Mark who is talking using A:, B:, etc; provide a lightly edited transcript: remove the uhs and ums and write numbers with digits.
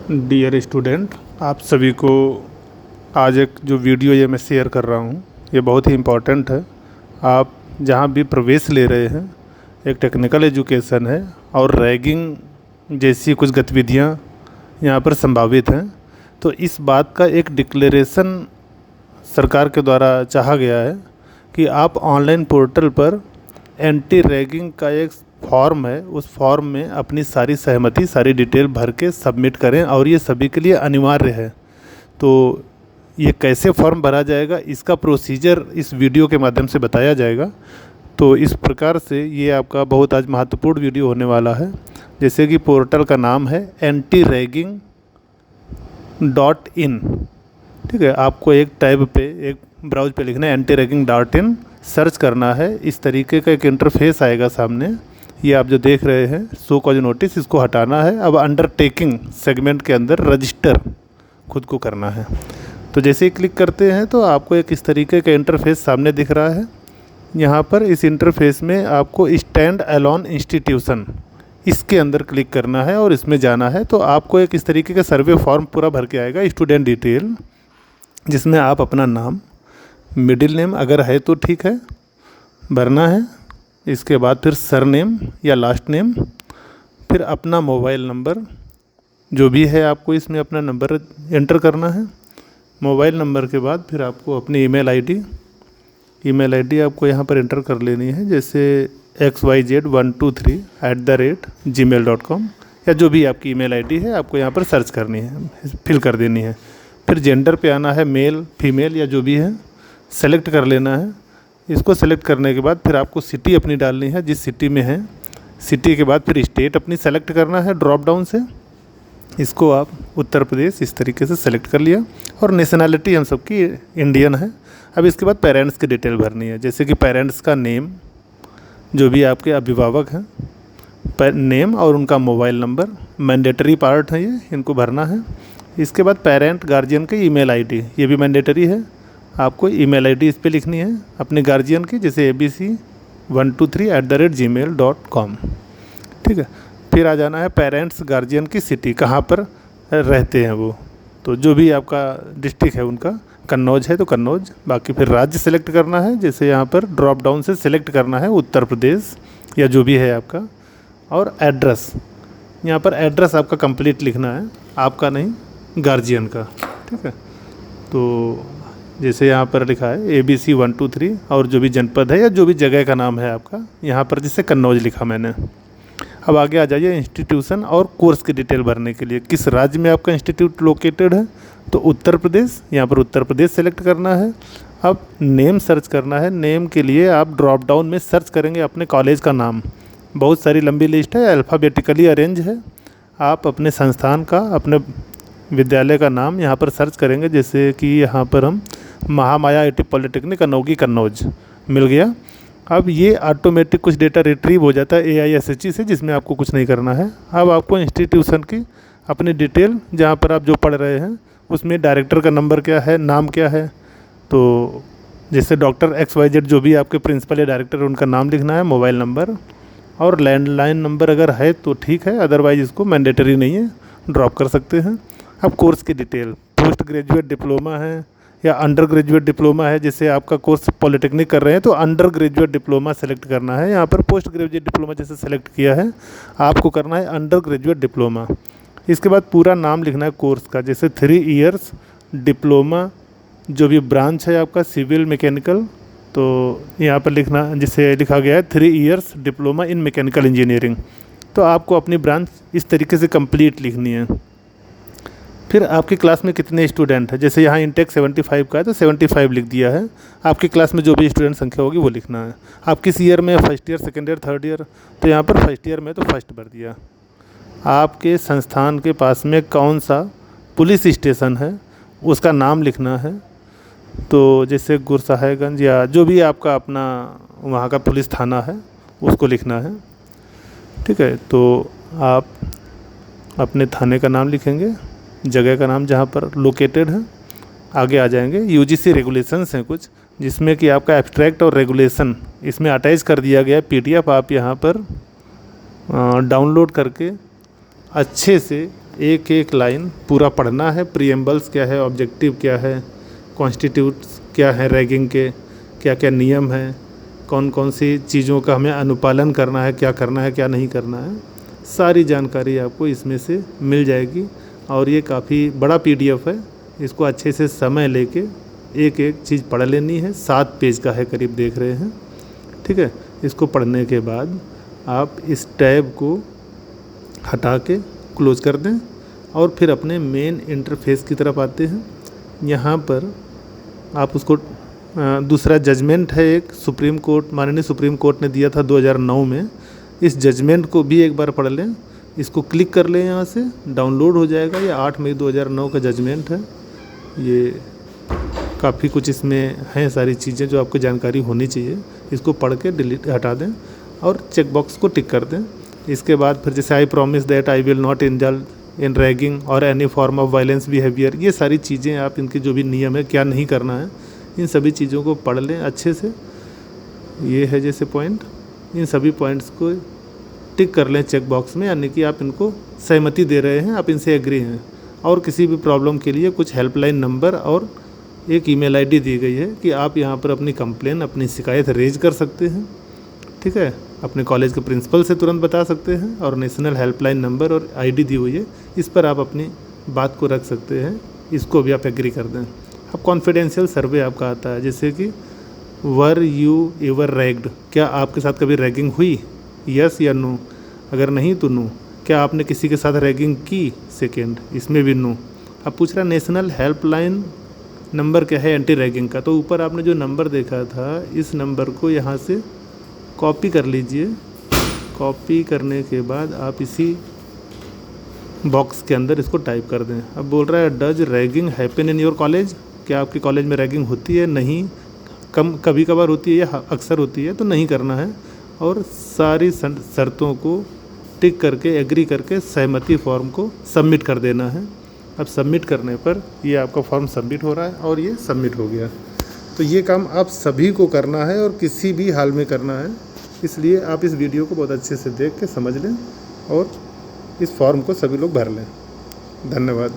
A: Dear student, आप सभी को आज एक जो वीडियो ये मैं शेयर कर रहा हूँ ये बहुत ही इम्पोर्टेंट है। आप जहाँ भी प्रवेश ले रहे हैं, एक टेक्निकल एजुकेशन है और रैगिंग जैसी कुछ गतिविधियाँ यहाँ पर संभावित हैं। तो इस बात का एक डिक्लेरेशन सरकार के द्वारा चाहा गया है कि आप ऑनलाइन पोर्टल पर एंटी रैगिंग का एक फॉर्म है, उस फॉर्म में अपनी सारी सहमति, सारी डिटेल भर के सबमिट करें और ये सभी के लिए अनिवार्य है। तो ये कैसे फॉर्म भरा जाएगा, इसका प्रोसीजर इस वीडियो के माध्यम से बताया जाएगा। तो इस प्रकार से ये आपका बहुत आज महत्वपूर्ण वीडियो होने वाला है। जैसे कि पोर्टल का नाम है antiraging.in। ठीक है, आपको एक टैब पे, एक ब्राउज पे लिखना है antiraging.in, सर्च करना है। इस तरीके का एक इंटरफेस आएगा सामने। ये आप जो देख रहे हैं शो कॉज नोटिस, इसको हटाना है। अब अंडरटेकिंग सेगमेंट के अंदर रजिस्टर खुद को करना है। तो जैसे ही क्लिक करते हैं तो आपको एक इस तरीके का इंटरफेस सामने दिख रहा है। यहाँ पर इस इंटरफेस में आपको स्टैंड अलोन इंस्टीट्यूशन, इसके अंदर क्लिक करना है और इसमें जाना है। तो आपको एक इस तरीके का सर्वे फॉर्म पूरा भर के आएगा, स्टूडेंट डिटेल, जिसमें आप अपना नाम, मिडिल नेम अगर है तो ठीक है भरना है। इसके बाद फिर सरनेम या लास्ट नेम, फिर अपना मोबाइल नंबर जो भी है आपको इसमें अपना नंबर एंटर करना है। मोबाइल नंबर के बाद फिर आपको अपनी ईमेल आईडी आपको यहाँ पर एंटर कर लेनी है, जैसे xyz123@gmail.com या जो भी आपकी ईमेल आईडी है आपको यहाँ पर सर्च करनी है, फिल कर देनी है। फिर जेंडर पे आना है, मेल फीमेल या जो भी है सेलेक्ट कर लेना है। इसको सेलेक्ट करने के बाद फिर आपको सिटी अपनी डालनी है, जिस सिटी में है। सिटी के बाद फिर स्टेट अपनी सेलेक्ट करना है ड्रॉप डाउन से। इसको आप उत्तर प्रदेश इस तरीके से सेलेक्ट कर लिया। और नेशनैलिटी हम सबकी इंडियन है। अब इसके बाद पेरेंट्स की डिटेल भरनी है, जैसे कि पेरेंट्स का नेम, जो भी आपके अभिभावक हैं, नेम और उनका मोबाइल नंबर, मैंडेटरी पार्ट है ये, इनको भरना है। इसके बाद पेरेंट गार्जियन की ईमेल आईडी, ये भी मैंडेटरी है। आपको ईमेल आईडी इस पे लिखनी है अपने गार्जियन की, जैसे abc123@gmail.com। ठीक है, फिर आ जाना है पेरेंट्स गार्जियन की सिटी, कहाँ पर रहते हैं वो। तो जो भी आपका डिस्ट्रिक्ट है उनका, कन्नौज है तो कन्नौज। बाकी फिर राज्य सेलेक्ट करना है, जैसे यहाँ पर ड्रॉप डाउन से सेलेक्ट करना है उत्तर प्रदेश या जो भी है आपका। और एड्रेस, यहाँ पर एड्रेस आपका कंप्लीट लिखना है, आपका नहीं गार्जियन का। ठीक है, तो जैसे यहाँ पर लिखा है ABC123 और जो भी जनपद है या जो भी जगह का नाम है आपका, यहाँ पर जैसे कन्नौज लिखा मैंने। अब आगे आ जाइए इंस्टीट्यूशन और कोर्स की डिटेल भरने के लिए। किस राज्य में आपका इंस्टीट्यूट लोकेटेड है, तो उत्तर प्रदेश, यहाँ पर उत्तर प्रदेश सेलेक्ट करना है। अब नेम सर्च करना है। नेम के लिए आप ड्रॉप डाउन में सर्च करेंगे अपने कॉलेज का नाम। बहुत सारी लंबी लिस्ट है, अल्फ़ाबेटिकली अरेंज है। आप अपने संस्थान का, अपने विद्यालय का नाम यहाँ पर सर्च करेंगे, जैसे कि यहाँ पर हम महामाया IT पॉलिटेक्निक अनोगी कन्नौज मिल गया। अब ये ऑटोमेटिक कुछ डेटा रिट्रीव हो जाता है AISHE से, जिसमें आपको कुछ नहीं करना है। अब आपको इंस्टीट्यूशन की अपनी डिटेल, जहाँ पर आप जो पढ़ रहे हैं उसमें डायरेक्टर का नंबर क्या है, नाम क्या है, तो जैसे डॉक्टर XYZ जो भी आपके प्रिंसिपल या डायरेक्टर है उनका नाम लिखना है, मोबाइल नंबर और लैंडलाइन नंबर अगर है तो ठीक है, अदरवाइज़ इसको मैंडेटरी नहीं है, ड्रॉप कर सकते हैं। अब कोर्स की डिटेल, पोस्ट ग्रेजुएट डिप्लोमा है या अंडर ग्रेजुएट डिप्लोमा है। जैसे आपका कोर्स पॉलिटेक्निक कर रहे हैं तो अंडर ग्रेजुएट डिप्लोमा सेलेक्ट करना है। यहाँ पर पोस्ट ग्रेजुएट डिप्लोमा जैसे सेलेक्ट किया है, आपको करना है अंडर ग्रेजुएट डिप्लोमा। इसके बाद पूरा नाम लिखना है कोर्स का, जैसे 3 इयर्स डिप्लोमा, जो भी ब्रांच है आपका सिविल मैकेनिकल, तो यहाँ पर लिखना, जिसे लिखा गया है 3 years diploma in mechanical engineering. तो आपको अपनी ब्रांच इस तरीके से कंप्लीट लिखनी है। फिर आपकी क्लास में कितने स्टूडेंट हैं, जैसे यहाँ इंटेक 75 का है तो 75 लिख दिया है। आपकी क्लास में जो भी स्टूडेंट संख्या होगी वो लिखना है। आप किस ईयर में, first year, second year, third year, तो यहाँ पर फर्स्ट ईयर में तो फर्स्ट भर दिया। आपके संस्थान के पास में कौन सा पुलिस स्टेशन है उसका नाम लिखना है, तो जैसे गुरसाहिबगंज या जो भी आपका अपना वहाँ का पुलिस थाना है उसको लिखना है। ठीक है, तो आप अपने थाने का नाम लिखेंगे, जगह का नाम जहाँ पर लोकेटेड है। आगे आ जाएंगे, UGC रेगुलेशंस हैं कुछ, जिसमें कि आपका एब्स्ट्रैक्ट और रेगुलेशन इसमें अटैच कर दिया गया है PDF। आप यहाँ पर डाउनलोड करके अच्छे से एक एक लाइन पूरा पढ़ना है। प्रीएम्बल्स क्या है, ऑब्जेक्टिव क्या है, कॉन्स्टिट्यूट्स क्या है, रैगिंग के क्या क्या नियम हैं, कौन कौन सी चीज़ों का हमें अनुपालन करना है, क्या करना है क्या नहीं करना है, सारी जानकारी आपको इसमें से मिल जाएगी। और ये काफ़ी बड़ा PDF है, इसको अच्छे से समय लेके एक एक चीज़ पढ़ लेनी है। 7 पेज का है करीब, देख रहे हैं, ठीक है। इसको पढ़ने के बाद आप इस टैब को हटा के क्लोज कर दें और फिर अपने मेन इंटरफेस की तरफ आते हैं। यहाँ पर आप उसको दूसरा जजमेंट है एक, सुप्रीम कोर्ट, माननीय सुप्रीम कोर्ट ने दिया था 2009 में। इस जजमेंट को भी एक बार पढ़ लें, इसको क्लिक कर लें, यहाँ से डाउनलोड हो जाएगा। ये 8 मई 2009 का जजमेंट है। ये काफ़ी कुछ इसमें हैं सारी चीज़ें जो आपको जानकारी होनी चाहिए। इसको पढ़ के डिलीट हटा दें और चेक बॉक्स को टिक कर दें। इसके बाद फिर जैसे I promise that I will not indulge in ragging और any form of violence behaviour, ये सारी चीज़ें आप, इनके जो भी नियम है, क्या नहीं करना है, इन सभी चीज़ों को पढ़ लें अच्छे से। ये है जैसे पॉइंट, इन सभी पॉइंट्स को टिक कर लें चेक बॉक्स में, यानी कि आप इनको सहमति दे रहे हैं, आप इनसे एग्री हैं। और किसी भी प्रॉब्लम के लिए कुछ हेल्पलाइन नंबर और एक ईमेल आईडी दी गई है कि आप यहाँ पर अपनी कंप्लेन, अपनी शिकायत रेज कर सकते हैं, ठीक है। अपने कॉलेज के प्रिंसिपल से तुरंत बता सकते हैं और नेशनल हेल्पलाइन नंबर और आईडी दी हुई है, इस पर आप अपनी बात को रख सकते हैं। इसको भी आप एग्री कर दें। अब कॉन्फिडेंशियल सर्वे आपका आता है, जैसे कि वर यू एवर रैग्ड, क्या आपके साथ कभी रैगिंग हुई, यस या नो। अगर नहीं तो नो। क्या आपने किसी के साथ रैगिंग की, सेकेंड, इसमें भी नो। अब पूछ रहा नेशनल हेल्पलाइन नंबर क्या है एंटी रैगिंग का, तो ऊपर आपने जो नंबर देखा था, इस नंबर को यहाँ से कॉपी कर लीजिए। कॉपी करने के बाद आप इसी बॉक्स के अंदर इसको टाइप कर दें। अब बोल रहा है does ragging happen in your college, क्या आपके कॉलेज में रैगिंग होती है, नहीं, कभी कभार होती है या अक्सर होती है, तो नहीं करना है। और सारी शर्तों को टिक करके, एग्री करके, सहमति फॉर्म को सबमिट कर देना है। अब सबमिट करने पर ये आपका फॉर्म सबमिट हो रहा है और ये सबमिट हो गया। तो ये काम आप सभी को करना है और किसी भी हाल में करना है, इसलिए आप इस वीडियो को बहुत अच्छे से देख के समझ लें और इस फॉर्म को सभी लोग भर लें। धन्यवाद।